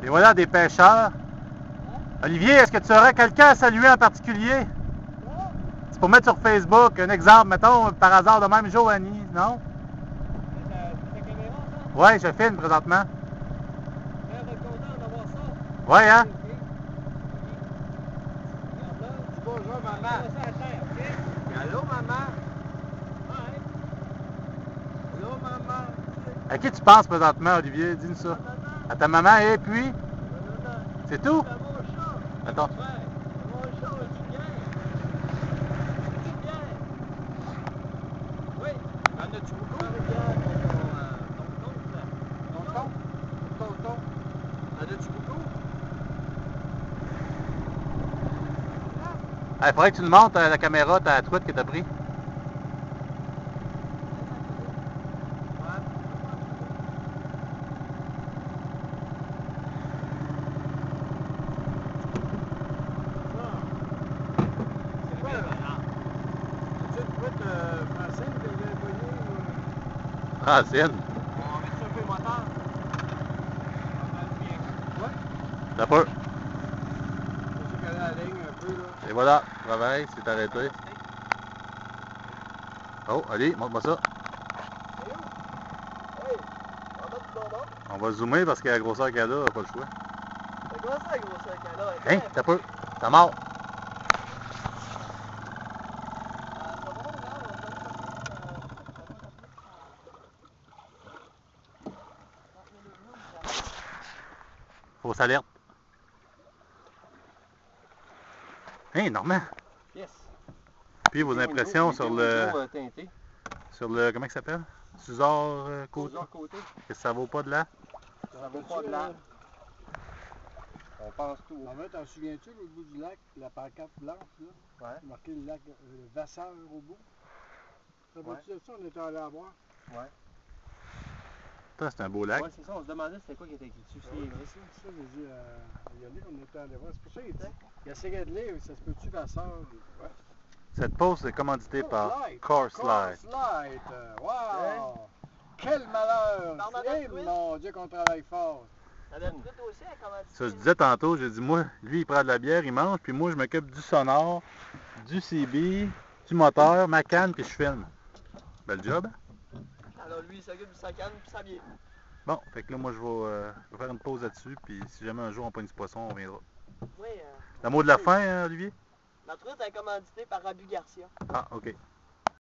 Et voilà des pêcheurs. Olivier, est-ce que tu aurais quelqu'un à saluer en particulier? C'est pour mettre sur Facebook, un exemple, mettons, par hasard, de même Joanie, non? Ouais, je filme présentement. Ouais, hein? Bonjour, maman. Allô, maman? Allô, maman? À qui tu penses présentement, Olivier? Dis-nous ça. À ta maman et puis? C'est tout? Attends. Oui. En as-tu beaucoup? Tonton. En as-tu beaucoup? Il faudrait que tu nous montres la caméra, ta truite que t'as pris. Francine. On va chauffer le moteur. T'as peur. Je vais la ligne un peu, là. Et voilà, le travail, c'est arrêté. Oh, allez, montre-moi ça. On va zoomer parce que la grosseur qu'elle a, pas le choix. Comment ça, la grosseur qu'elle a? Hein, t'as peur. Ça mord. Fausse alerte. Hein, Normand. Yes. Puis vos impressions sur le... comment il s'appelle? Suzor Côté. Côté. Que ça vaut pas de là? Ça vaut pas de là. On pense tout. En fait, t'en souviens-tu, au bout du lac, la pancarte blanche, là? Ouais. C'est marqué le lac Vasseur au bout. Ça va-tu de ça? On était allé à voir. Ouais. Ça, c'est un beau lac. Ouais, c'est ça. On se demandait c'était quoi qui était écrit dessus. C'est vrai, ça, j'ai dit à Yannick, on était allé voir. C'est pour ça qu'il était. Il essayait de lire, ça se peut-tu Vasseur? Ouais. Cette pause est commanditée par Course Light. Course Light! Wow! Quel malheur! Eh mon Dieu qu'on travaille fort! Ça, je disais tantôt, j'ai dit, moi, lui, il prend de la bière, il mange, puis moi, je m'occupe du sonore, du CB, du moteur, ma canne, puis je filme. Bel job, hein? Alors lui, il s'occupe de sa canne puis sa bière. Bon, fait que là, moi, je vais faire une pause là-dessus, puis si jamais un jour on pogne ce poisson, on reviendra. Oui, Le mot de la fin, Olivier? la truite est commanditée par Rabu Garcia. Ah, OK.